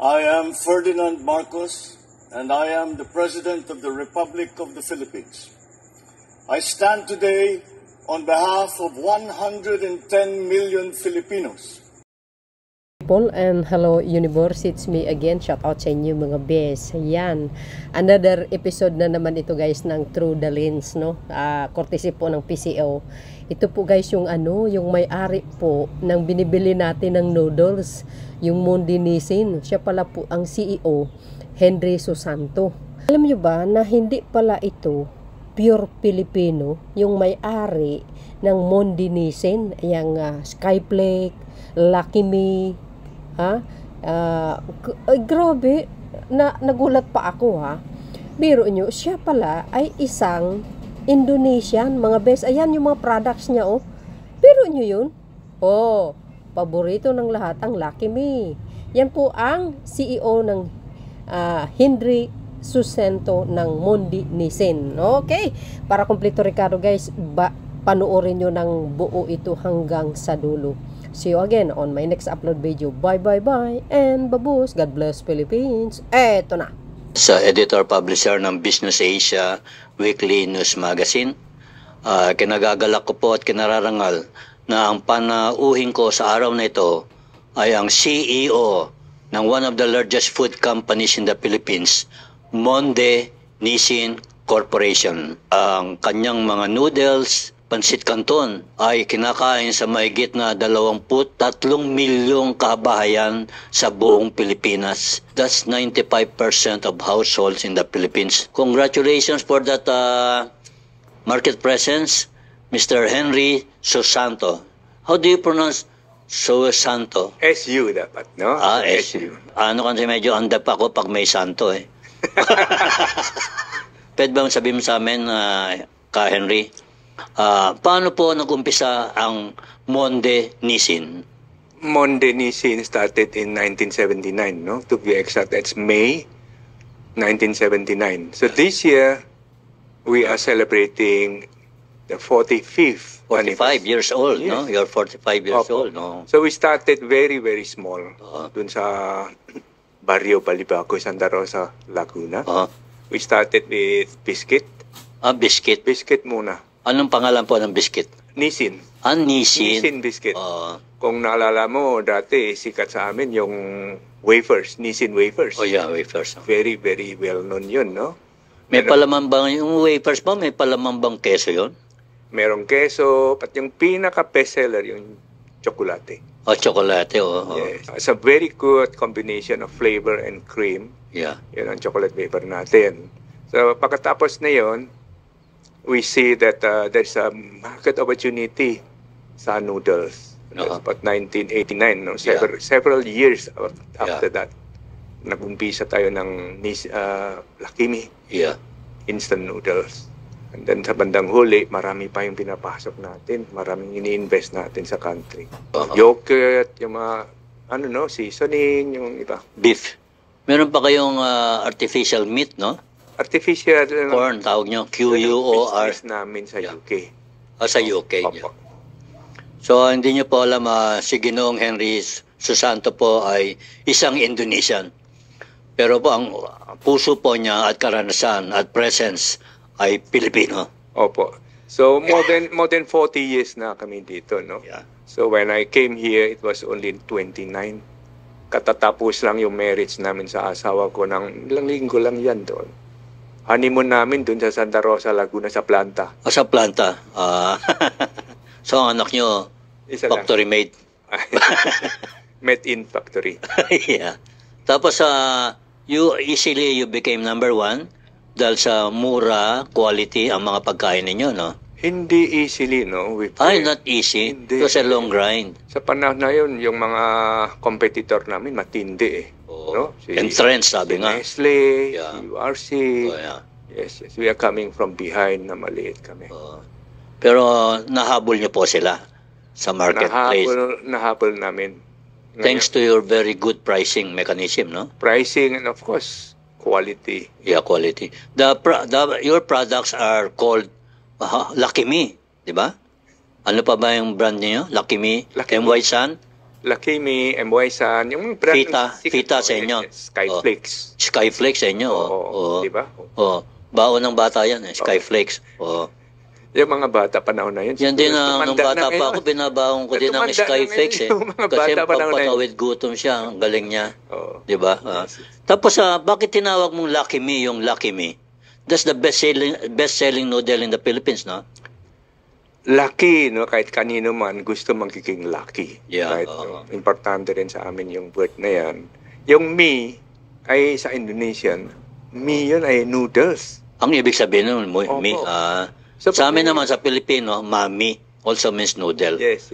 I am Ferdinand Marcos, and I am the President of the Republic of the Philippines. I stand today on behalf of 110 million Filipinos. People and hello universe, it's me again. Shout out sa inyo mga bes. Yan, another episode na naman ito guys ng Through the Lens, no? Courtesy po ng PCO. Ito po guys yung yung may-ari po ng binibili natin ng noodles, yung Monde Nissin. Siya pala po ang CEO, Henry Susanto. Alam nyo ba na hindi pala ito pure Filipino, yung may-ari ng Monde Nissin, yung Skyflake, Lucky Me, grabe, nagulat pa ako Biro nyo, siya pala ay isang Indonesian, mga best. Ayan yung mga products niya, Biro nyo yun? Paborito ng lahat ang Lucky Me. Yan po ang CEO ng Henry Susanto ng Monde Nissin. Okay, para kumpleto Ricardo guys, panoorin nyo ng buo ito hanggang sa dulo. See you again on my next upload video. Bye and babus. God bless Philippines. Eto na. Sa editor-publisher ng Business Asia Weekly News Magazine, kinagagalak ko po at kinararangal na ang panauhin ko sa araw na ito ay ang CEO ng one of the largest food companies in the Philippines, Monde Nissin Corporation. Ang kanyang mga noodles, pansit canton ay kinakain sa mahigit na 23 milyong kabahayan sa buong Pilipinas. That's 95% of households in the Philippines. Congratulations for that market presence, Mr. Henry Susanto. How do you pronounce Susanto? SU dapat, no? SU. Ano kasi medyo andap ako pag may santo Pwede bang sabihin mo sa amin, ka Henry? Paano po nag-umpisa ang Monde Nissin? Monde Nissin started in 1979, no? To be exact, that's May 1979. So this year, we are celebrating the 45th 45 years old, yes. No? You're 45 years old, no? So we started very, very small. Dun sa Barrio Balibaco, Santa Rosa, Laguna. We started with biscuit. Biscuit? Biscuit muna. Anong pangalan po ng biscuit? Nissin. Nissin? Nissin biscuit. Kung naalala mo, dati sikat sa amin yung wafers, Nissin wafers. Oh yeah, wafers. Very, very well known yun, no? May palaman bang, yung wafers ba, may palaman bang keso yun? Merong keso, pat yung pinaka-best seller, yung tsokolate. Tsokolate, Yes. It's a very good combination of flavor and cream. Yeah. Yun ang chocolate wafer natin. So, pagkatapos na yun, we see that there's a market opportunity sa noodles. That's about 1989, no? Several years after that, nag-umpisa tayo ng Lucky Me. Yeah. Instant noodles. And then sa bandang huli, marami pa yung pinapasok natin. Maraming ini-invest natin sa country. Yogurt, yung mga, seasoning, yung iba. Beef. Meron pa kayong artificial meat, no? Artificial corn, tawag nyo, QUOR. Business namin sa UK. Sa UK. Yeah. So, hindi nyo po alam, si Ginoong Henry Susanto po ay isang Indonesian. Pero po, ang puso po niya at karanasan at presence ay Pilipino. Opo. So, more than 40 years na kami dito, no? Yeah. So, when I came here, it was only 29. Katatapos lang yung marriage namin sa asawa ko ng ilang linggo lang yan doon. Honeymoon namin doon sa Santa Rosa, Laguna, sa planta. Sa planta. So, ang anak nyo, factory made. Made in factory. Yeah. Tapos, you became number one dahil sa mura, quality ang mga pagkain ninyo, no? Hindi easily, no? Not easy. It was a long grind. Sa panahon na yun, yung mga competitor namin matindi no? Entrance, sabi nga. Nestle, URC. Yeah. Yes. We are coming from behind na maliit kami. Pero nahabol niyo po sila sa marketplace. Nahabol namin. Thanks to your very good pricing mechanism, no? Pricing and of course, quality. Yeah, quality. Your products are called Lucky Me, di ba? Ano pa ba yung brand niyo? Lucky Me, Lucky M. White Sun? Lucky Me, MY San, yung mga brand Fita sa inyo. Skyflakes. Skyflakes sa inyo. Oo, di ba? Baon ng bata yan, Skyflakes. Yung mga bata panahon na yun. Yan din nung bata pa ako, binabaon ko din ng Skyflakes Kasi pampatawid gutom siya, ang galing niya. Di ba? Tapos, bakit tinawag mong Lucky Me yung Lucky Me? That's the best-selling noodle in the Philippines, no? Lucky, no? Kahit kanino man gusto magiging lucky. Yeah, right? Importante rin sa amin yung word na yan. Yung me ay sa Indonesian, me yun ay noodles. Ang ibig sabihin nun, me. So, sa amin naman sa Pilipino, mami also means noodle. Yes.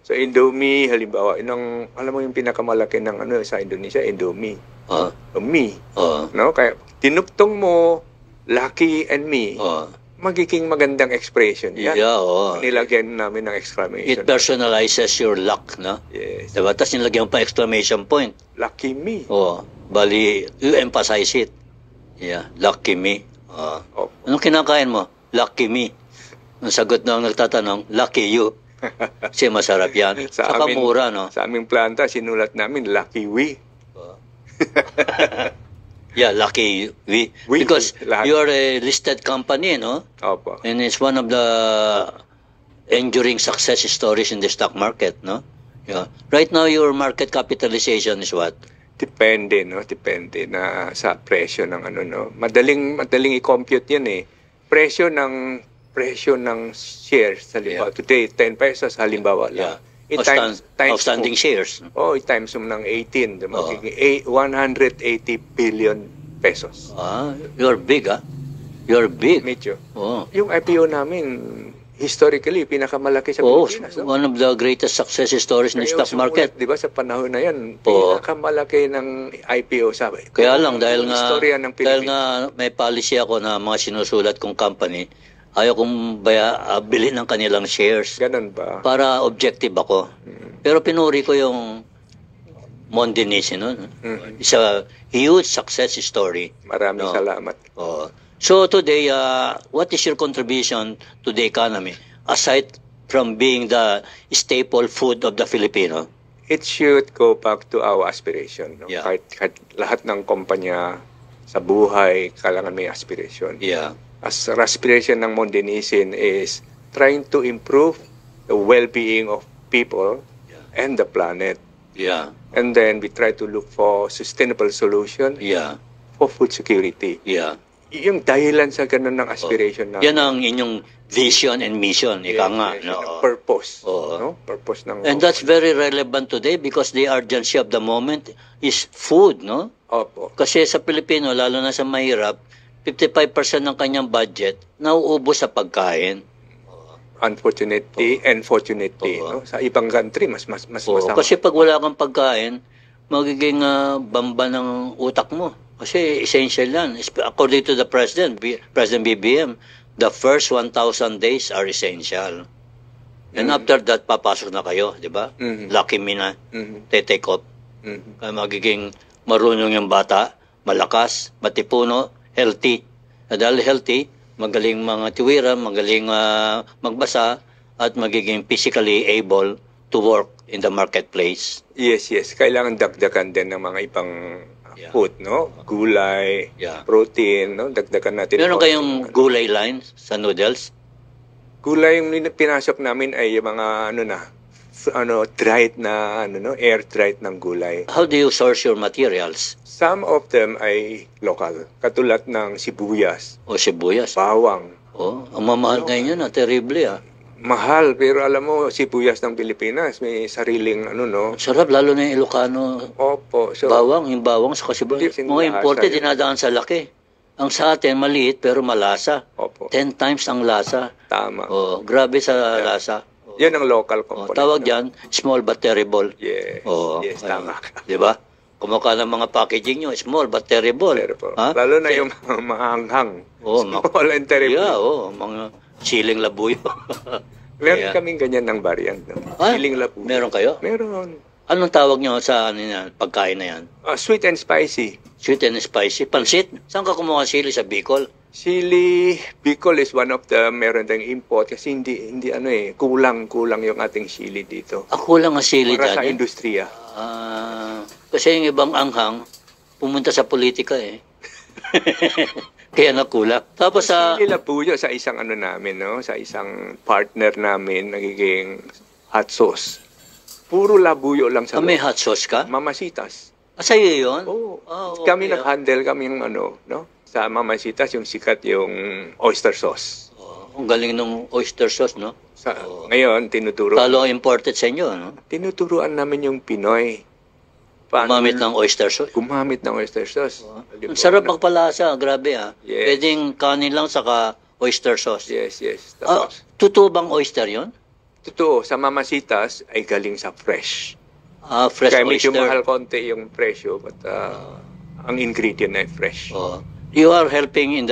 So Indomie, halimbawa, alam mo yung pinakamalaki ng sa Indonesia, Indomie. Me. No? Kaya tinuktong mo Lucky and Me. Magiging magandang expression yan. Yeah, Nilagyan namin ng exclamation. It personalizes your luck, no? Yes. Diba? Tapos nilagyan pa exclamation point. Lucky me. Bali, you emphasize it. Yeah, lucky me. Anong kinakain mo? Lucky me. Ang sagot ng nagtatanong, lucky you. Kasi masarap yan. Saka mura, no? Sa aming planta, sinulat namin, lucky we. Yeah, lucky we. Because you are a listed company, no? Opo. And it's one of the enduring success stories in the stock market, no? Yeah. Right now, your market capitalization is what? Depende, no? Depende na sa presyo ng no? Madaling i-compute yan eh. Presyo ng shares, halimbawa, today, 10 pesos, halimbawa lang. Outstanding shares. I-times mo ng 18, magiging 180 billion pesos. You're big, You're big. Medyo. Yung IPO namin, historically, pinakamalaki sa Pilipinas. One of the greatest success stories in the stock market. Di ba, sa panahon na yan, pinakamalaki ng IPO sa Kaya lang, dahil nga may policy ako na mga sinusulat kong company, ayaw kong bilhin ng kanilang shares. Ganun ba? Para objective ako. Pero pinuri ko yung Mondenese nun. It's a huge success story. Maraming salamat. So today, what is your contribution to the economy aside from being the staple food of the Filipino? It should go back to our aspiration. No? Yeah. Kahit lahat ng kumpanya sa buhay, kailangan may aspiration. Yeah. As aspiration ng Mondenisian is trying to improve the well-being of people and the planet. Yeah. And then we try to look for sustainable solution for food security. Yeah. Yung dahilan sa ganun ng aspiration na. Yan ang inyong vision and mission. Purpose. No? Purpose ng. And that's very relevant today because the urgency of the moment is food, no? Opo. Kasi sa Pilipino, lalo na sa mahirap, 55% ng kanyang budget nauubos sa pagkain. Unfortunately and fortunately, no? Sa ibang country mas masama. Kasi pag wala kang pagkain, magiging bamba ng utak mo. Kasi essential yan. According to the President BBM, the first 1,000 days are essential. And after that, papasok na kayo, di ba? Lucky me na. Take off. Kaya magiging marunong yung bata, malakas, matipuno, healthy. Dahil healthy, magaling mga tiwiran, magaling magbasa, at magiging physically able to work in the marketplace. Yes. Kailangan dagdagan din ng mga ibang food, no? Gulay, protein, no? Dagdagan natin. Meron kayong gulay line sa noodles? Gulay yung pinasok namin ay yung mga dried na air dried ng gulay. How do you source your materials? Some of them ay local, katulad ng sibuyas. Sibuyas. Bawang. Ang mamahal ngayon terrible Mahal, pero alam mo, sibuyas ng Pilipinas, may sariling Sarap, lalo na yung Ilocano. Opo. So, yung bawang sa sibuyas. Mga imported, dinadaan sa laki. Ang sa atin, maliit pero malasa. Opo. 10 times ang lasa. Tama. Grabe sa lasa. Yan ang local component. Tawag dyan, small but terrible. Yes, tama ka. Di ba? Kumaka ng mga packaging nyo, small but terrible. Lalo na yung maanghang. Small and terrible. Yeah, mga siling labuyo. Meron kaming ganyan ng variant. Siling labuyo. Meron kayo? Meron. Anong tawag nyo sa pagkain na yan? Sweet and spicy. Sweet and spicy. Pansit? Saan ka kumuha sili? Sa Bicol? Sili, Bicol is one of the meron tayong import kasi hindi kulang yung ating sili dito. Ako lang ang sili Para sa dyan. industriya. Kasi yung ibang anghang, pumunta sa politika eh. Kaya nakulang. Tapos sa... Sili Labuyo sa isang namin, no? Sa isang partner namin, nagiging hot sauce. Puro labuyo lang sa may hot sauce ka? Mamasitas. Sa'yo yun? Oo. Okay, Kami nag-handle kami yung no? Sa Mamasitas, yung sikat yung oyster sauce. Ang galing ng oyster sauce, no? Ngayon, Talo ang imported sa inyo, no? tinuturuan namin yung Pinoy. Gumamit ng oyster sauce. Gumamit ng oyster sauce. Ang sarap magpalasa, grabe Yes. Pwedeng kanin lang saka oyster sauce. Yes. Tapos, Totoo bang oyster yun? totoo, sa Mamasitas ay galing sa fresh. Fresh Kaya medyo oyster. mahal konti yung presyo, but ang ingredient ay fresh. You are helping in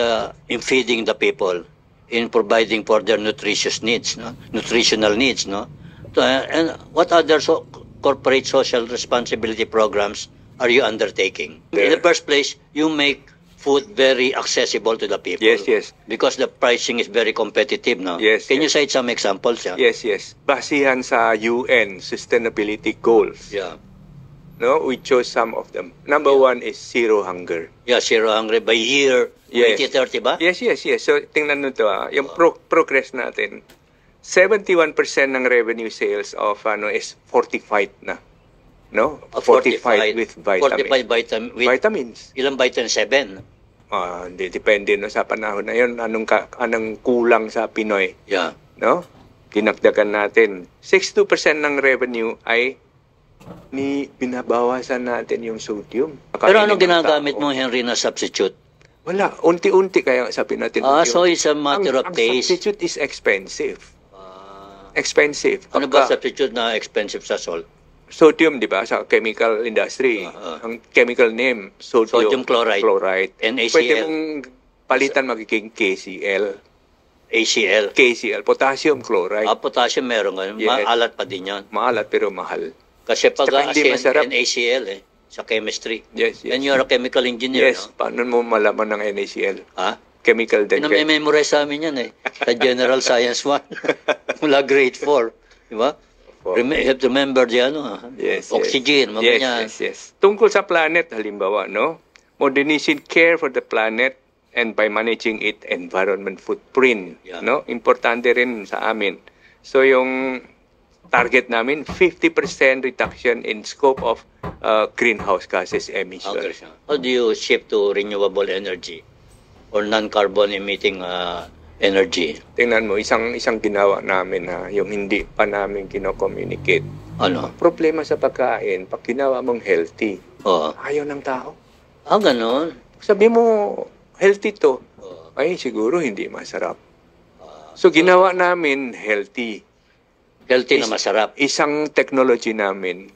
feeding the people, in providing for their nutritional needs, no? And what other corporate social responsibility programs are you undertaking? In the first place, you make food very accessible to the people. Yes. Because the pricing is very competitive, no? Yes, Can you cite some examples? Yes. Basihan sa UN Sustainability Goals. Yeah. No, we chose some of them. Number one is zero hunger. Yeah, zero hunger by year 2030 ba? Yes. So, tingnan nyo ito. Yung progress natin, 71% ng revenue sales of is fortified na. No? Fortified with vitamins. Vitamins. Ilang vitamin? 7? Depende no, sa panahon na yun. Anong kulang sa Pinoy. Yeah. No? Dinagdagan natin. 62% ng revenue ay binabawasan natin yung sodium. Pero anong ginagamit mo, Henry, na substitute? Wala. Unti-unti kaya sabi natin. So it's a matter of taste. Ang substitute is expensive. Expensive. Ano ba substitute na expensive sa salt? Sodium, di ba? Sa chemical industry. Ang chemical name, sodium chloride. NaCl. Pwede mong palitan magiging KCl. KCl, potassium chloride. Potassium meron ganun. Yes. Maalat pa din yan. Maalat pero mahal. Kasi pag hindi masarap. NaCl sa chemistry. Yes. And you're a chemical engineer, Yes. no? Paano mo malaman ng NaCl? Chemical din. Pinamemorize sa amin yan sa General Science 1. Mula grade 4. Di ba? You have to remember the oxygen. Yes. Tungkol sa planet, halimbawa, no? Modernizing care for the planet and by managing its environment footprint. Yeah. No? Importante rin sa amin. So yung target namin, 50% reduction in scope of greenhouse gases emissions. How do you shift to renewable energy or non-carbon emitting energy? Tingnan mo, isang ginawa namin yung hindi pa namin kino-communicate. Ano? Problema sa pagkain, pag ginawa mong healthy, ayaw ng tao. Ganon? Sabi mo, healthy to. Ay, siguro hindi masarap. So, ginawa namin healthy. Healthy na masarap. Isang technology namin,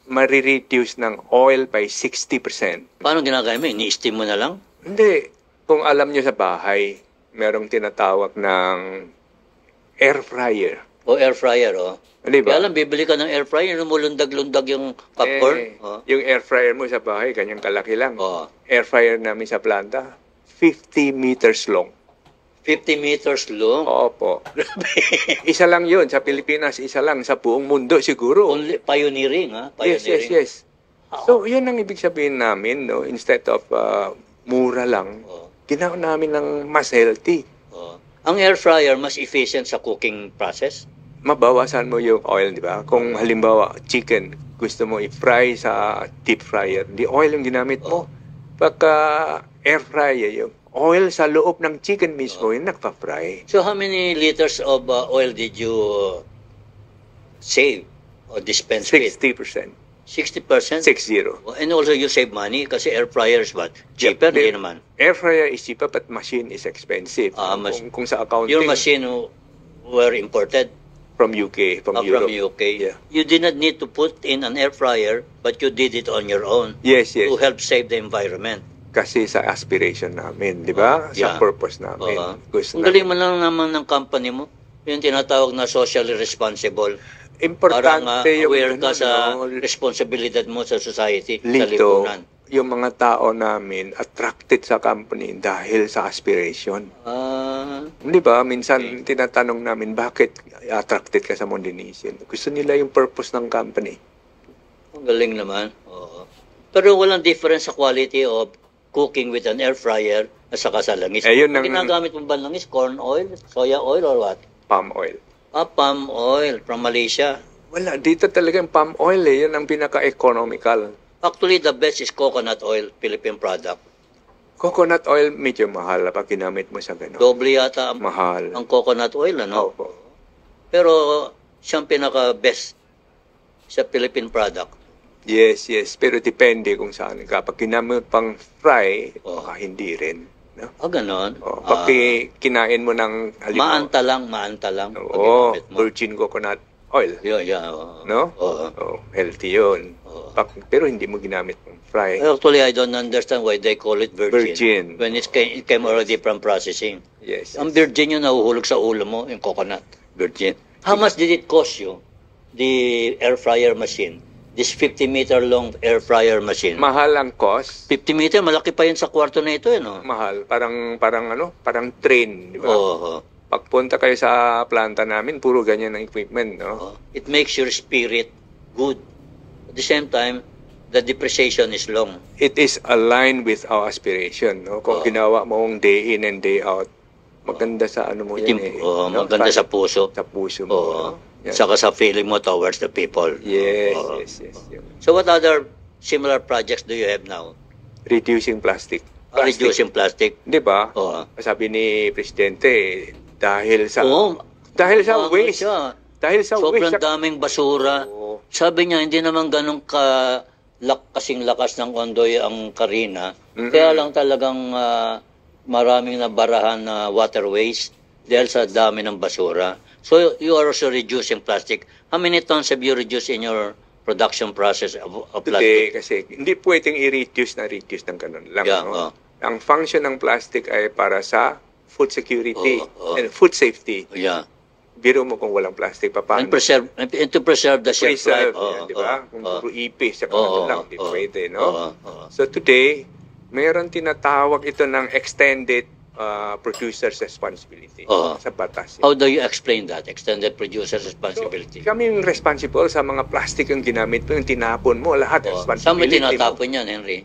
marireduce ng oil by 60%. Paano ginagaya mo? Ini-steam mo na lang? Hindi. Kung alam nyo sa bahay, merong tinatawag ng air fryer. Air fryer, Diba? Kaya lang, bibili ka ng air fryer, lumulundag-lundag yung popcorn. Yung air fryer mo sa bahay, kanyang kalaki lang. Air fryer namin sa planta, 50 meters long. 50 meters long? Opo. Isa lang yun sa Pilipinas, isa lang sa buong mundo siguro. Only pioneering, Pioneering. Yes. So, yun ang ibig sabihin namin, no? Instead of mura lang, ginawa namin ng mas healthy. Ang air fryer, mas efficient sa cooking process? Mabawasan mo yung oil, di ba? Kung halimbawa, chicken, gusto mo i-fry sa deep fryer, di oil yung ginamit mo. Pagka air fryer, yung oil sa loob ng chicken mismo, yung nagpa-fry. So how many liters of oil did you save or dispense 60%. 60%? 60. And also you save money kasi air fryer is what? Cheaper din naman. Air fryer is cheaper but machine is expensive. Kung sa accounting. Your machine were imported? From UK, from Europe. From UK. Yeah. You did not need to put in an air fryer but you did it on your own. Yes. To help save the environment. Kasi sa aspiration namin, di ba? Sa purpose namin. Ang galing mo lang naman ng company mo. Yung tinatawag na socially responsible. Importante yung aware ka sa responsibilidad mo sa society, sa lipunan. yung mga tao namin attracted sa company dahil sa aspiration. Di ba? Minsan tinatanong namin, bakit attracted ka sa Modenisian? Gusto nila yung purpose ng company. Ang galing naman. Oo. Pero walang difference sa quality of cooking with an air fryer at saka sa langis. Yun Ang ginagamit mo ba langis? Corn oil? Soya oil or what? Palm oil. Palm oil from Malaysia. Wala, dito talaga yung palm oil eh. Yun ang pinaka-economical. Actually, the best is coconut oil, Philippine product. Coconut oil, medyo mahal pag ginamit mo sa gano'n. Doble yata Mahal. ang coconut oil, ano? Opo. Pero siyang pinaka-best sa Philippine product. Yes. Pero depende kung saan. Kapag ginamit pang fry, Oh. baka hindi rin. No? Ganon. Pag kinain mo ng Maanta lang. pag Oo, ginamit mo. virgin coconut oil. Yeah. No? Oo. Healthy yun. Oo. Pero hindi mo ginamit pang fry. Actually, I don't understand why they call it virgin. Virgin. When it came already from processing. Yes. Ang virgin yung nahuhulog sa ulo mo, yung coconut. Virgin. How much did it cost you, the air fryer machine? This 50-meter long air fryer machine. Mahal ang cost. 50 meter, malaki pa yun sa kwarto na ito, no? Mahal. Parang train, di ba? Oo. Pagpunta kayo sa planta namin, puro ganyan ang equipment, no? It makes your spirit good. At the same time, the depreciation is long. It is aligned with our aspiration, no? Kung ginawa mo ang day in and day out, maganda sa ano mo yan eh. No? Maganda sa puso. Sa puso mo. Oo. No? Yan. Saka sa feeling mo towards the people. Yes. Yun. So what other similar projects do you have now? Reducing plastic. Reducing plastic. Di ba? Oo. Sabi ni Presidente, dahil sa Oo. waste. Siya. Dahil sa Sobrang waste. daming basura. Oo. Sabi niya, hindi naman ganun kasing lakas ng Ondoy ang Karina. Kaya lang talagang maraming nabarahan na waterways dahil sa dami ng basura. So you are also reducing plastic. How many tons have you reduced in your production process of Today, plastic? kasi hindi pwedeng i-reduce ng ganun lang. Yeah, no? Ang function ng plastic ay para sa food security and food safety. Yeah. Biro mo kung walang plastic, And paano? and to preserve the shelf life. Preserve, di ba? Kung puro ipis, sa lang, di Oo. pwede, no? Oo. So today, mayroon tinatawag ito ng extended producer's responsibility sa batas. How do you explain that? Extended producer's responsibility. Kami yung responsible sa mga plastic yung ginamit mo, yung tinapon mo, lahat Saan mo responsibility mo. tinatapon yan, Henry?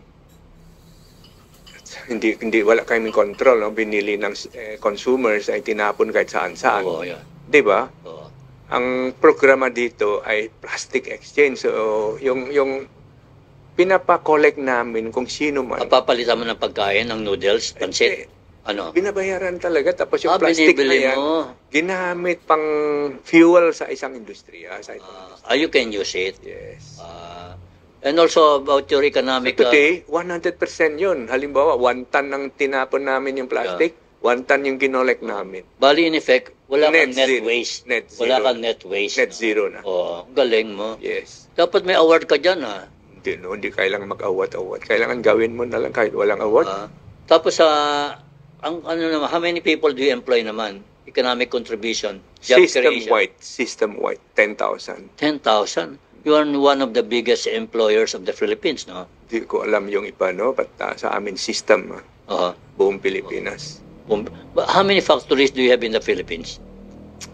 Hindi wala kaming control, no? Binili ng consumers ay tinapon kahit saan-saan. Oo, yeah. 'Di ba? Oo. Ang programa dito ay plastic exchange. So yung pinapa-collect namin kung sino man. Papalitan mo ng pagkain, ng noodles, pansit. Ano? Binabayaran talaga, tapos yung plastic na binibili yan, mo. ginamit pang fuel sa isang industriya. You can use it. Yes. And also about your economic... So today, 100% yun. Halimbawa, 1 ton ng tinapon namin yung plastic, 1 ton yung kinolek namin. Bali, in effect, wala kang net zero. waste. Net Wala zero. kang net waste. Net zero na. Galing mo. Yes. Dapat may award ka dyan, ha? Hindi kailangan mag-award-award. Kailangan gawin mo na lang kahit walang award. Tapos, how many people do you employ naman? Economic contribution, job creation. System-wide, 10,000. 10,000. You are one of the biggest employers of the Philippines, no? Hindi ko alam yung iba, no? But sa amin system, buong Pilipinas. But how many factories do you have in the Philippines?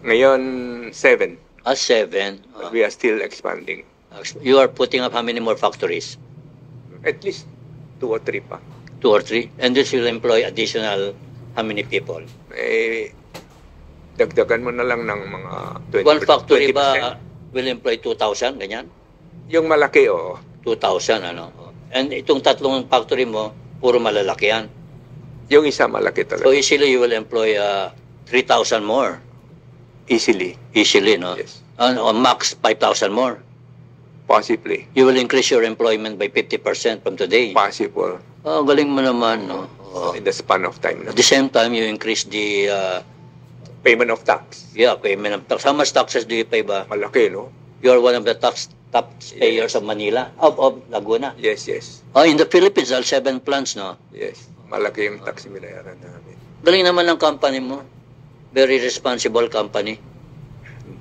Ngayon, 7. 7. We are still expanding. You are putting up how many more factories? At least 2 or 3 pa. 2 or 3? And this will employ additional how many people? Dagdagan mo na lang ng mga 20%. One factory ba will employ 2,000, ganyan? Yung malaki, oo. 2,000, ano? And itong tatlong factory mo, puro malalaki yan. Yung isa malaki talaga. So easily you will employ 3,000 more. Easily, no? yes. Max 5,000 more. Possibly. You will increase your employment by 50% from today. Possible. Galing mo naman, no? In the span of time. At the same time, you increase the... payment of tax. Yeah, payment of tax. How much taxes do you pay ba? Malaki, no? You are one of the taxpayers of Manila, of Laguna. Yes. In the Philippines, all 7 plants, no? Yes. Malaki yung tax binayaran namin. Galing naman ng company mo. Very responsible company.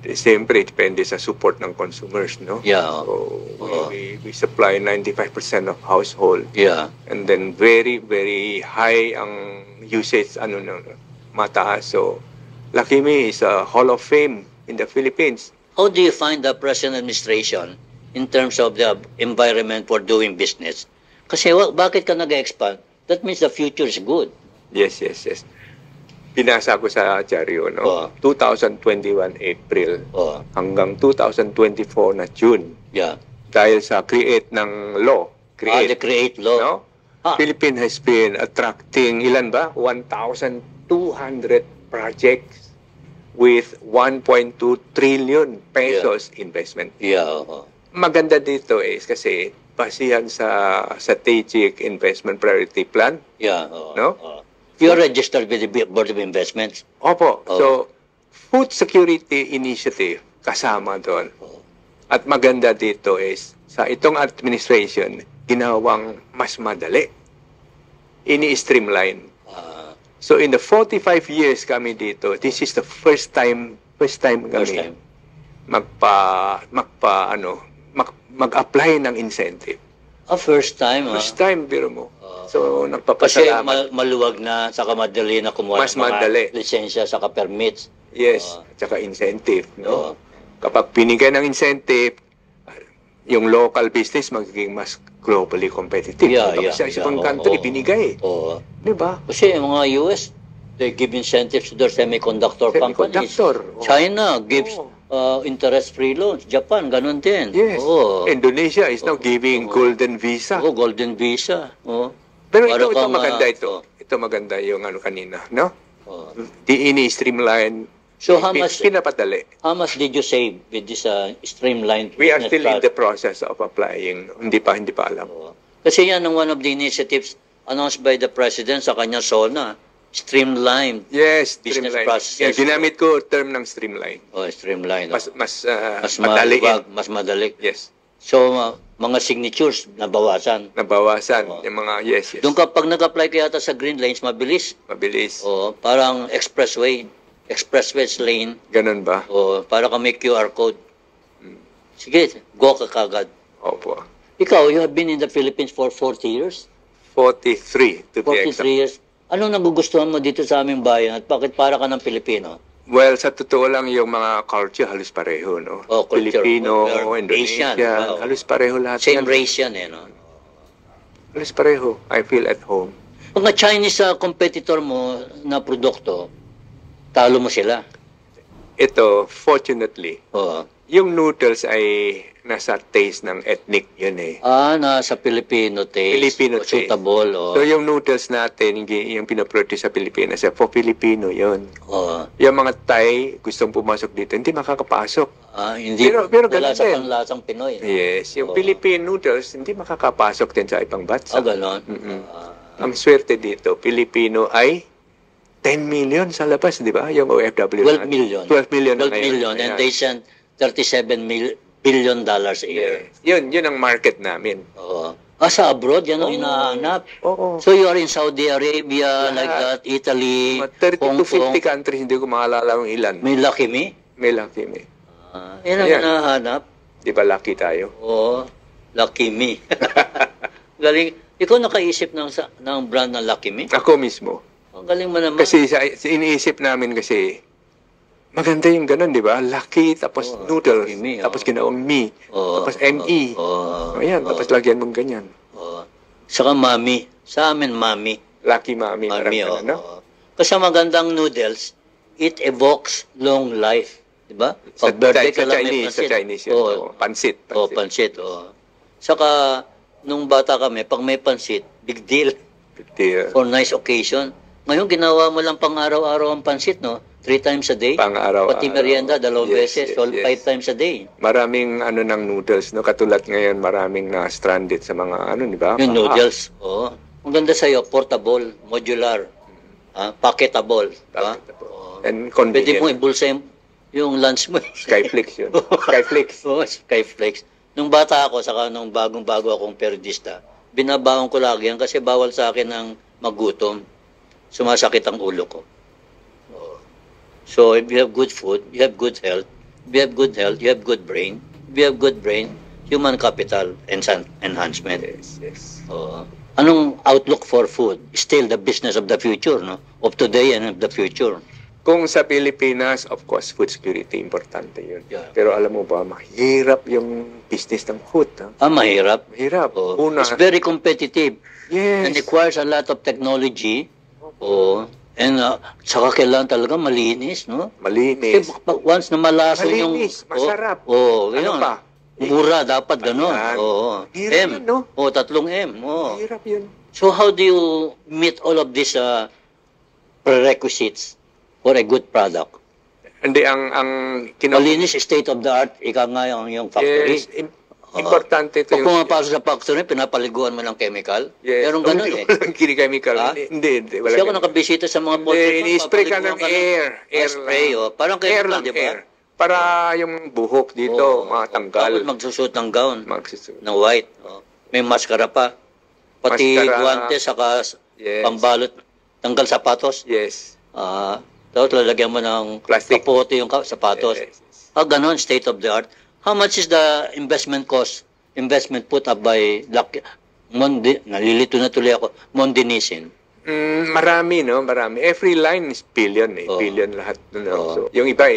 siyempre, depende sa support ng consumers, no? Yeah. So, Oo. we supply 95% of household. Yeah. And then very, very high ang usage, mataas. So, Lucky Me is a Hall of Fame in the Philippines. How do you find the present administration in terms of the environment for doing business? Kasi bakit ka nag-expand? That means the future is good. Yes. Pinasa ko sa Diaryo, no? Oo. 2021 April Oh, hanggang 2024 na June. yeah. Dahil sa create ng law. The create law. No? Ah. Philippines has been attracting, ilan ba? 1,200 projects with 1.2 trillion pesos investment. Yeah. Oh. Maganda dito is kasi basihan sa Strategic Investment Priority Plan. Yeah. Oh. No? Oh. You're registered with the Board of Investments. Opo. Oh. So, Food Security Initiative kasama doon. Oh. At maganda dito is sa itong administration, ginawang mas madali. Ini-streamline. Ah, So in the 45 years kami dito, this is the first time first kami time. mag-apply ng incentive. First time. First time, biro mo. So Kasi nagpapasalamat. maluwag na, saka madali na kumuha Mas ng mga madali. lisensya, saka permits. Yes, at saka incentive, Oo. no? Kapag binigyan ng incentive, yung local business magiging mas globally competitive. Yeah, Kapag yeah, sa ibang yeah, country, oo. binigay. Oo. Di ba? Kasi yung mga US, they give incentives to their semiconductor companies. Semiconductor. Oo. China gives interest-free loans. Japan, ganun din. Yes. Oo. Indonesia is now giving golden visa. Oo, golden visa. Oo. Pero Para ito kang, maganda ito. oo. Ito maganda yung kanina, no? Oo. Di ini-streamline. So how much Pinapadali. did you save with this streamlined We are business still in plan? the process of applying. Hindi pa alam. Oo. Kasi yan ang one of the initiatives announced by the President sa kanya SONA. Streamlined. Yes, Business streamline. processes. Yeah, ginamit ko term ng streamline. Streamlined. Mas mas madaliin. maluwag, mas madali. Yes. So, mga signatures, nabawasan. Nabawasan Oo. yung mga yes. Doon kapag nag-apply ka yata sa green lanes, mabilis. Mabilis. O, parang expressway lane. Ganun ba? O, para ka may QR code. Sige, go ka kagad. Opo. Ikaw, you have been in the Philippines for 40 years? 43 to be 43 exact. years. Anong nagugustuhan mo dito sa aming bayan at bakit para ka ng Pilipino? Well, sa totoo lang yung mga culture halos pareho, no? Oh, culture. Filipino, Well, Indonesia, Asian, wow. halos pareho lahat. Same yan. race yan, no? Halos pareho. I feel at home. Mga Chinese competitor mo na produkto, talo mo sila. Ito, fortunately, Oo. yung noodles ay nasa taste ng ethnic yun eh. Nasa Filipino taste. Filipino o taste. suitable. O. So yung noodles natin, yung pinaproduce sa Pilipinas, for Filipino yun. Oo. Yung mga Thai, gustong pumasok dito, hindi makakapasok. Hindi Pero wala ganun sa din. panlasang Pinoy. Yes, yung Oo. Philippine noodles, hindi makakapasok din sa ibang bansa. Ganon. Mm-mm. Ang swerte dito, Pilipino ay 10 million sa labas, di ba? Yung OFW. 12 million. 12 million na 12 ngayon. million. And Ayan. they send $37 billion a year. Yes. Yun ang market namin. Oo. Sa abroad, yan ang hinahanap. Oo. So you are in Saudi Arabia, Lahat. like that, Italy, Mga 30 Hong to 50 Kong. countries, hindi ko maalala kung ilan. May Lucky Me? May lucky me. Yan ang Ayan. hinahanap. Di ba lucky tayo? Oo. Lucky Me. Galing. Ikaw nakaisip ng brand ng Lucky Me? Ako mismo. Ang galing mo naman. Kasi sa iniisip namin kasi, maganda yung ganun, di ba? Lucky, tapos noodles, Lucky Me, tapos ginawang me, Oo. tapos ME. Ayan, tapos lagyan mong ganyan. Oo. Saka Mami. Sa amin, Mami. Lucky Mami. Mami, parang ganun, no? oo. Kasi magandang noodles, it evokes long life. Di ba? Sa, Pag birthday ka sa lang, may Chinese yun. Oo. Oo, pansit. Oo, pansit. Oo. Saka, nung bata kami, pag may pansit, big deal. Dear. For nice occasion. Ngayon, ginawa mo lang pang araw-araw ang pansit, no? 3 times a day. Pang-araw-araw. Pati merienda, 2 Yes, beses. yes, So, yes. 5 times a day. Maraming ng noodles, no? Katulad ngayon, maraming na stranded sa mga di ba? Yung Paha. noodles. Oo. Ang ganda sa'yo, portable, modular, packetable. Diba? Oo. And Pwede mo convenient. ibulsa yung lunch mo. Skyflix yun. Skyflix. Oo, Skyflex. Nung bata ako, saka nung bagong-bago akong periodista, binabaon ko lagi yan kasi bawal sa akin ng magutom. Sumasakit ang ulo ko. Oo. So, if you have good food, you have good health, If you have good health, you have good brain. If you have good brain, human capital enhancement. Yes. Anong outlook for food? Still the business of the future, no? Of today and of the future. Kung sa Pilipinas, of course, food security, importante yun. Yeah. Pero alam mo ba, mahirap yung business ng food. Ha? Mahirap. Mahirap. Una, It's very competitive. And yes. requires a lot of technology. And saka kailangan talaga malinis, no? Malinis. Once na malasa yung... Malinis, masarap. Ano Ano pa? Mura, dapat ganun. Ayan. M. Hirap yun, no? 3 M. Mahirap yun. So how do you meet all of these prerequisites for a good product? Hindi, ang Malinis, state of the art, ika nga yung factory. Yes, importante ito Pag pumapasok sa factory, pinapaliguan mo ng chemical. Yes. Pero ganun eh. Walang chemical. Ha? Hindi. Wala Kasi ako ganun. nakabisita sa mga poultry farm, Ini-spray ka ng papaliguan air. Air spray, lang. Parang Air chemical, lang, di ba? air. Para yung buhok dito, matanggal. Tapos magsusuot ng gown, Magsusunod. ng white. May maskara pa. Pati Maskara. guantes, saka Yes. pambalot, tanggal sapatos. Yes. Tapos lalagyan mo ng Plastic. kapote yung sapatos. Yes. Ganon, state of the art. How much is the investment put up by nalilito na tuloy ako, Mondinisin? Marami, no? Marami. Every line is billion, eh. Billion lahat. No? So, yung iba,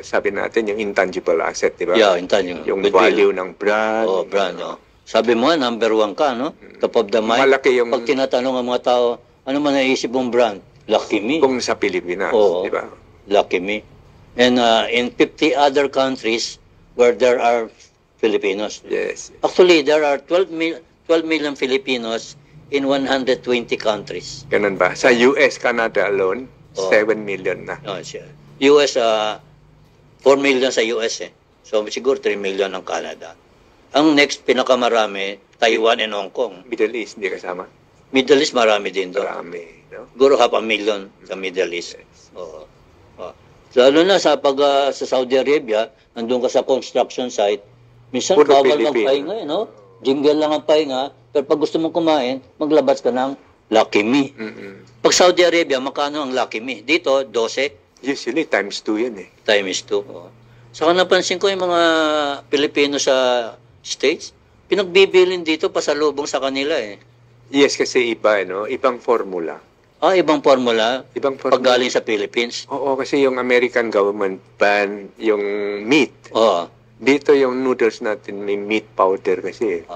sabi natin, yung intangible asset, di ba? Yeah, intangible. Yung Goodwill. value ng brand. Brand, Sabi mo, number 1 ka, no? Top of the mind. Malaki yung... Pag tinatanong ang mga tao, ano man naisip mong brand? Lucky Me. Kung sa Pilipinas, Oo. di ba? Lucky Me. And in 50 other countries where there are Filipinos. Yes. Actually, there are 12 million Filipinos in 120 countries. Ganun ba? Sa US, Canada alone, 7 million na. US, 4 million sa US eh. So siguro 3 million ng Canada. Ang next pinakamarami, Taiwan and Hong Kong. Middle East, hindi kasama? Middle East, marami din doon. Marami, no? Siguro 500,000 sa Middle East. Lalo na sa sa Saudi Arabia, nandun ka sa construction site, minsan Puro bawal Pilipino. magpahinga, no? Jingle lang ang pahinga, pero pag gusto mong kumain, maglabas ka ng Lucky Me. Pag Saudi Arabia, makano ang Lucky Me? Dito, 12 Usually, times 2 yan eh. times 2. Saka napansin ko yung mga Pilipino sa States, pinagbibilin dito pasalubong sa kanila eh. Yes, kasi iba, no? Ibang formula. Ibang formula, Ibang formula. pag galing sa Philippines. Oo, kasi yung American government ban yung meat. Dito yung noodles natin may meat powder kasi.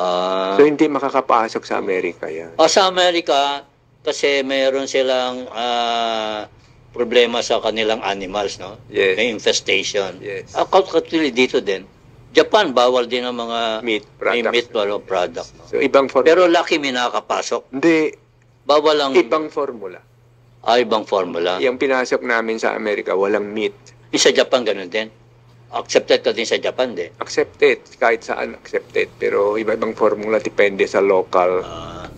So hindi makakapasok sa Amerika yan. Sa Amerika, kasi mayroon silang problema sa kanilang animals, no? Yes. May infestation. Yes. Actually, dito din. Japan, bawal din ang mga Meat may products. meat product. No? So ibang formula. Pero Lucky Me nakakapasok. Hindi, Bawal ang ibang formula. ibang formula. Yung pinasok namin sa Amerika, walang meat. Sa Japan, ganun din. Accepted ka din sa Japan, din. Accepted, kahit saan accepted. Pero iba-ibang formula depende sa local.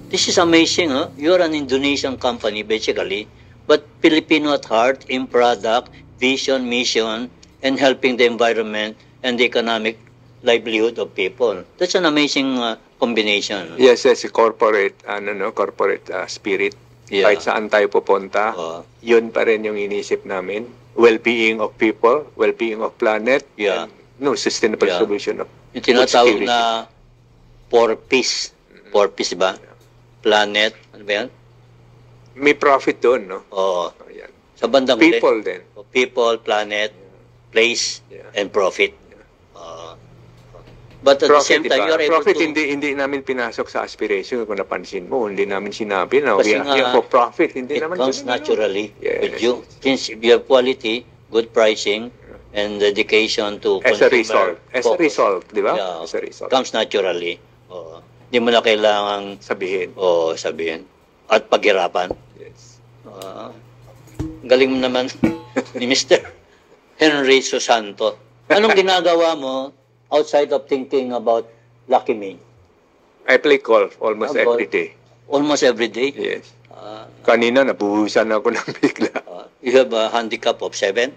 This is amazing, huh? You're an Indonesian company, basically, but Filipino at heart in product, vision, mission, and helping the environment and the economic livelihood of people. That's an amazing combination. Yes, corporate, corporate spirit. Yeah. Kahit saan tayo pupunta, yun pa rin yung inisip namin. Well-being of people, well-being of planet, Yeah. and, sustainable Yeah. solution of Yung food tinatawag security. na 4Ps. 4Ps ba? Planet, ano ba yan? May profit doon, no? Oo. Ayan. Sa bandang huli. People din. People, planet, place, Yeah. and profit. But at the same time, diba? you're able Profit, to... hindi namin pinasok sa aspiration. Kung napansin mo, hindi namin sinabi na Kasi we are nga, here for profit. Hindi It naman comes ganun, naturally Yes. with you. Since you have quality, good pricing, and dedication to As a consumer result. As a focus. result, di ba? Yeah. As a result. Comes naturally. Oo. Hindi mo na kailangang Sabihin. sabihin. At paghirapan. Yes. Galing mo naman ni Mr. Henry Susanto. Anong ginagawa mo outside of thinking about Lucky Me? I play golf almost Golf. every day. Almost every day? Yes. Kanina, nabuhusan ako ng bigla. You have a handicap of 7?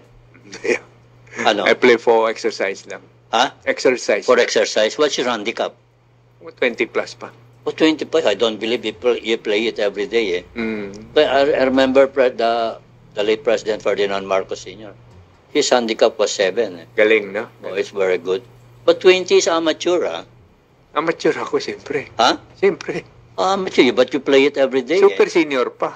Yeah. Ano? I play for exercise lang. Ha? Exercise. For exercise. What's your handicap? 20 plus pa. 25. I don't believe you play it every day. Mm. But I remember the late President Ferdinand Marcos Sr. His handicap was 7. Eh. Galing, no? Oh, it's very good. But 20 is amateur, ah. Amateur ako, siyempre. Ha? Siyempre. Amateur, but you play it every day. Super senior pa.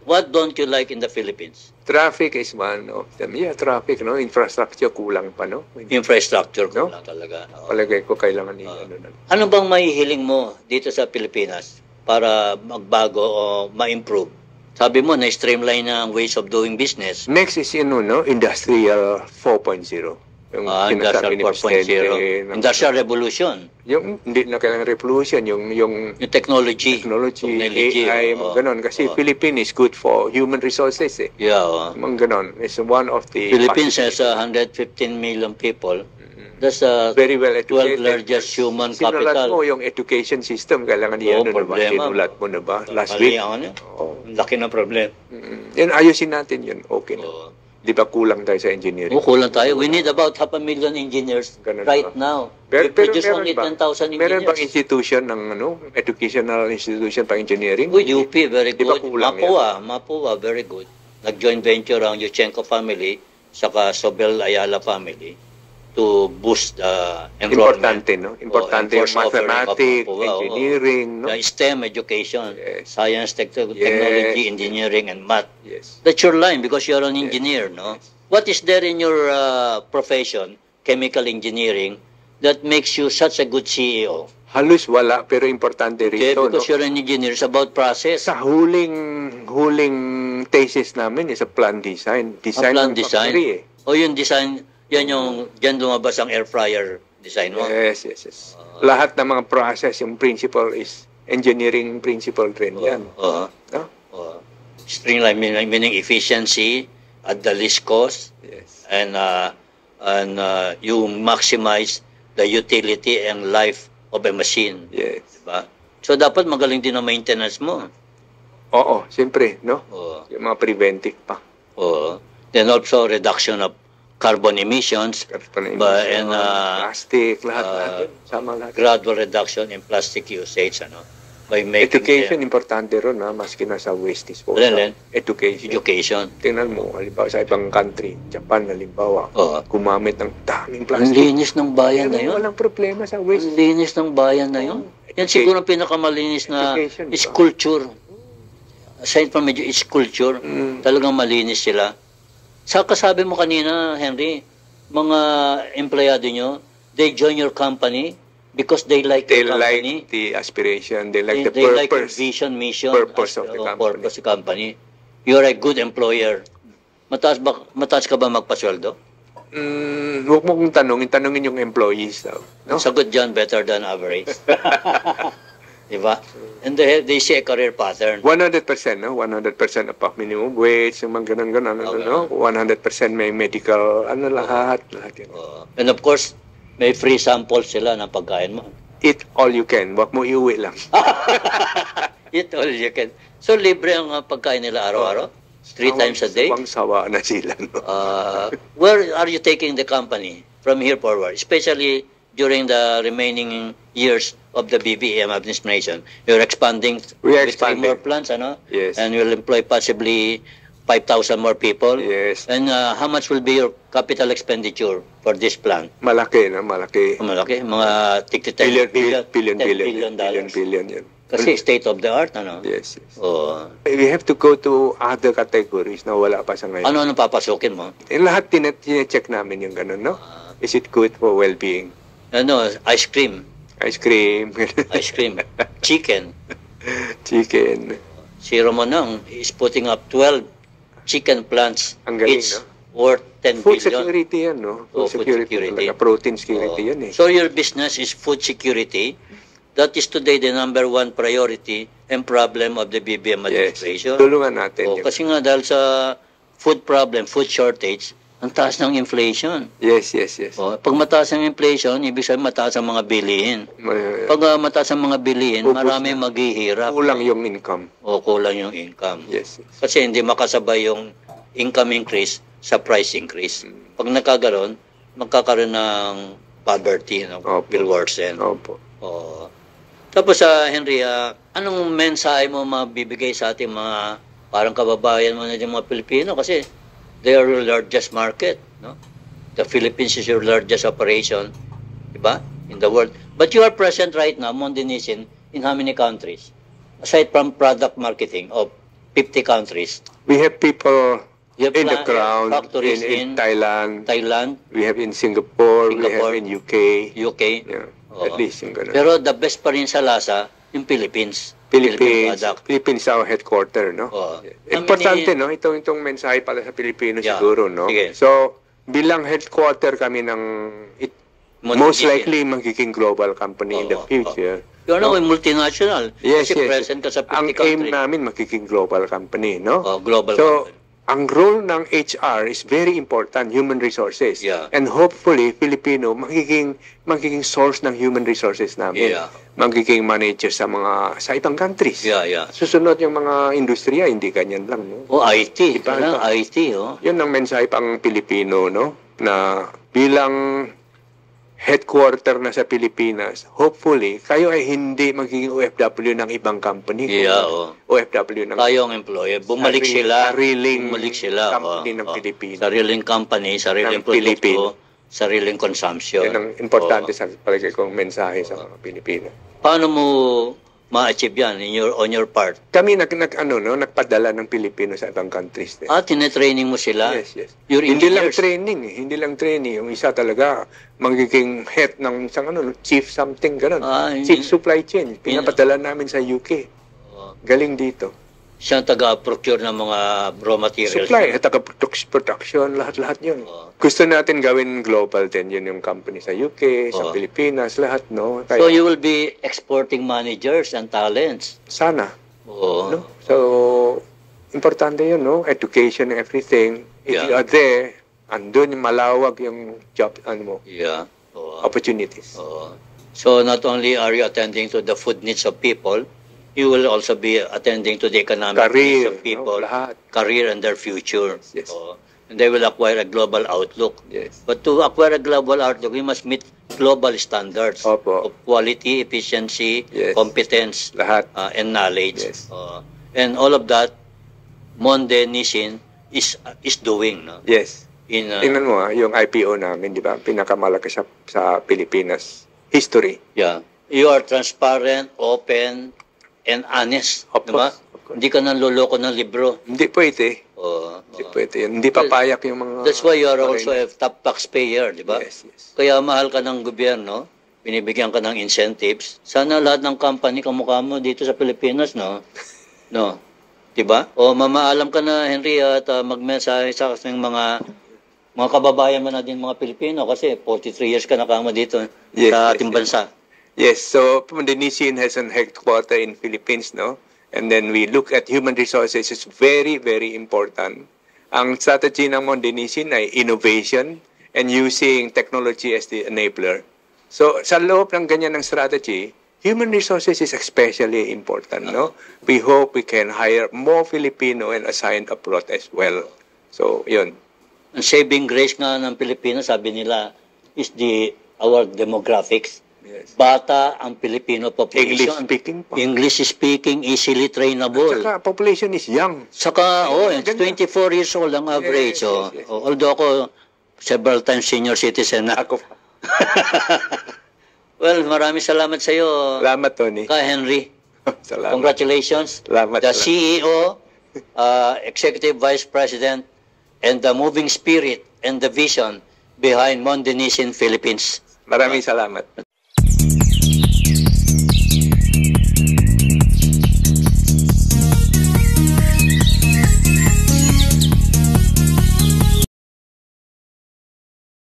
What don't you like in the Philippines? Traffic is one of them. Yeah, traffic, no? Infrastructure kulang pa, no? Infrastructure No? lang talaga. Oo. Palagay ko kailangan ano na. Ano bang mahihiling mo dito sa Pilipinas para magbago o ma-improve? Sabi mo, na-streamline na ang ways of doing business. Next is, no? Industrial 4.0. Yung Industrial sinasabi ni Presidente 4.0. Industrial Revolution. Yung hindi na kailangan revolution, yung Yung technology. technology, Technology, AI, oo. ganon. Kasi Philippines is good for human resources, eh. Yeah. Mga ganon. It's one of the... Philippines has 115 million people. That's very well 12 educated. largest human Sinulat capital. mo yung education system, kailangan Oo, yan, ano ba? problema. Sinulat mo na ba? Last Mali week? ang ano? Oo. Laki ng problem. Yan, ayusin natin yun. Okay na. Oo. Di ba kulang tayo sa engineering? Kulang tayo. We need about 500,000 engineers Ganun right ba? now. Pero, We produce meron only ba? 10,000 Meron bang engineers. institution ng educational institution pang engineering? Uy, UP, very Di ba good. kulang Mapua, very good. Nag-joint venture ang Yuchenko family saka Sobel Ayala family to boost enrollment. Importante, no? Importante yung enforce offering of mathematics, Mapua, oo. engineering, no? The STEM education, Yes. science, technology, engineering, and math. Yes. That's your line because you're an engineer, no? What is there in your profession, chemical engineering, that makes you such a good CEO? Halos wala, pero importante Okay, rito, no? because you're an engineer, it's about process. Sa huling thesis namin is a plan design. Design Ang plan ng design. factory, eh. O yung design, diyan lumabas ang air fryer design mo. Yes, yes, yes. Lahat ng mga process, yung principle is engineering principle rin yan. Oo. No? Oo. Streamline meaning efficiency at the least cost, Yes. and you maximize the utility and life of a machine. Yes. Diba? So dapat magaling din ang maintenance mo. Oo, siyempre, no? Oo. Yung mga preventive pa. Oo. Then also reduction of carbon emissions, and plastic, lahat. Sama lahat. gradual reduction in plastic usage, by making Education, importante ron, ha? Maski nasa waste disposal. Alin? Education. education. Tingnan mo, halimbawa sa ibang country, Japan, halimbawa, Oo. gumamit ng daming Ang plastic. linis ng bayan na Pero yun. walang problema sa Ang waste. linis ng bayan na yun. Yan siguro ang pinakamalinis na Education, diba? sculpture. Aside from medyo sculpture, talagang malinis sila. Sa kasabi mo kanina, Henry, mga empleyado nyo, they join your company because they like They your like company. the aspiration, they like the They like your purpose. vision, mission, purpose of the company. purpose of the company. You're a good employer. Mataas ka ba magpasweldo? Huwag mo kong tanungin yung employees daw. No? Sagot dyan, better than average. Diba? And they see a career pattern. 100%, no? 100% above minimum wage, yung mga ganun, Okay. no? 100% may medical, lahat yan. And of course, may free samples sila ng pagkain mo. Eat all you can, wag mo iuwi lang. Eat all you can. So, libre ang pagkain nila araw-araw? 3 times a day? Sawa na sila, no? Where are you taking the company from here forward? Especially during the remaining years of the BBM administration. You're expanding We are with 3 more expanding. plants, Yes. And you'll employ possibly 5,000 more people. Yes. And how much will be your capital expenditure for this plant? Malaki, no? Malaki. Malaki, mga $10 Billion yan. Kasi state of the art, Yes, yes. Oh. We have to go to other categories na wala pa sa ngayon. Ano papasukin mo? Lahat tine-check namin yung ganun, no? Is it good for well-being? Ice cream. Ice cream. Ice cream. Chicken. Chicken. Si Romanong is putting up 12 chicken plants, Ang galing, each no? worth 10 Food billion. security yan, no? Oh, Food food security. security. Talaga. Protein security yan, eh. So your business is food security. That is today the number 1 priority and problem of the BBM Yes. administration. Tulungan natin. Oh, yun. kasi nga dahil sa food problem, food shortage, ang taas ng inflation. Yes. Oh, pag mataas ang inflation, ibig sabihin mataas ang mga bilihin. May- Pag mataas ang mga bilihin, Ubus marami na. maghihirap. Kulang yung income. O kulang yung income. Yes. Kasi hindi makasabay yung income increase sa price increase. Pag nagkagaroon, magkakaroon ng poverty, Opo. will worsen. Opo. Oo. Tapos, Henry, anong mensahe mo mabibigay sa ating mga parang kababayan mo na yung mga Pilipino? Kasi They are your largest market, no? The Philippines is your largest operation, diba? In the world. But you are present right now, Monde Nissin, in how many countries? Aside from product marketing of 50 countries. We have people You have in the ground, factories in Thailand, Thailand, we have in Singapore, we have in UK. UK. Yeah, Oo. at least yung ganun. Pero the best pa rin sa lasa, yung Philippines. Philippine product. Philippines our headquarter, no? Oo. Importante, no? Itong mensahe pala sa Pilipino Yeah. siguro, no? Sige. So, bilang headquarter kami ng most Multi- likely magiging global company in the Oo. future. You're now a multinational. Yes, Kasi yes. present ka sa 50 Ang aim countries. namin magiging global company, no? Oh, global So, company. ang role ng HR is very important, human resources. Yeah. And hopefully, Filipino magiging source ng human resources namin. Yeah. Magiging manager sa ibang countries. Yeah, yeah. Susunod yung mga industriya, hindi ganyan lang, no? Oh, IT. Diba? Parang IT, oh. Yun ang mensahe pang Pilipino, no? Na bilang headquarter na sa Pilipinas, hopefully, kayo ay hindi magiging OFW ng ibang company. Yeah, oh. OFW ng Tayong employer. Bumalik sila. sariling Bumalik sila. company ng oh. Pilipinas. Sariling company, sariling Ng Pilipino. produkto, sariling consumption. Yan ang importante Oh. sa palagay kong mensahe sa mga Pilipino. Paano mo ma-achieve yan on your part? Kami nagpadala ng Pilipino sa ibang countries. Tinetraining mo sila? Yes, yes. Your Hindi lang engineers? training, hindi lang training. Yung isa talaga magiging head ng isang chief something ganun. Chief supply chain. Pinapadala namin sa UK. Oh. Galing dito. Siya ang taga-procure ng mga raw materials. Supply, taga-production, lahat-lahat yun. Oh. Gusto natin gawin global din. Yun yung company sa UK, sa Oh. Pilipinas, lahat, no? So you will be exporting managers and talents. Sana. Oo. No? So, importante yun, no? Education and everything. If Yeah. you are there, andun yung malawag yung job, Yeah. Oo. opportunities. Oo. So not only are you attending to the food needs of people, you will also be attending to the economic needs Career, of people, no? Lahat. career and their future. Yes. Oo. And they will acquire a global outlook. Yes. But to acquire a global outlook, we must meet global standards Opo. of quality, efficiency, Yes. competence, Lahat. and knowledge. Yes. And all of that, Monde Nissin is doing. No? Yes. In Tingnan mo, yung IPO namin, di ba? Pinakamalaki sa Pilipinas history. yeah, you are transparent, open, and honest. Of Di ba? course, of course. Hindi ka nanloloko ng libro. Hindi pwede. Hindi Oo. pwede yun. Hindi papayak yung mga... That's why you are also a top taxpayer, di ba? Yes, yes. Kaya mahal ka ng gobyerno, binibigyan ka ng incentives. Sana lahat ng company kamukha mo dito sa Pilipinas, no? No. Di ba? O mamaalam ka na, Henry, at magmensahe sa mga kababayan mo na din mga Pilipino kasi 43 years ka nakama dito Yes, sa yes, ating yes. bansa. Yes, so Monde Nissin has an headquarter in Philippines, no? And then we look at human resources. It's very, very important. Ang strategy ng Monde Nissin ay innovation and using technology as the enabler. So sa loob ng ganyan ng strategy, human resources is especially important, no? We hope we can hire more Filipino and assign abroad as well. So, yun. Ang saving grace nga ng Pilipinas, sabi nila, is our demographics. Yes. Bata ang Filipino population. English speaking pa. English speaking, easily trainable. Saka population is young. Saka, it's ganda. 24 years old ang average. Yes, yes, yes. Although ako, several times senior citizen na. Ako. Well, maraming salamat sa iyo, Salamat, Tony. Ka Henry. Salamat. Congratulations. Salamat, The salamat. CEO, Executive Vice President, and the moving spirit and the vision behind Monde Nissin Philippines. Maraming salamat.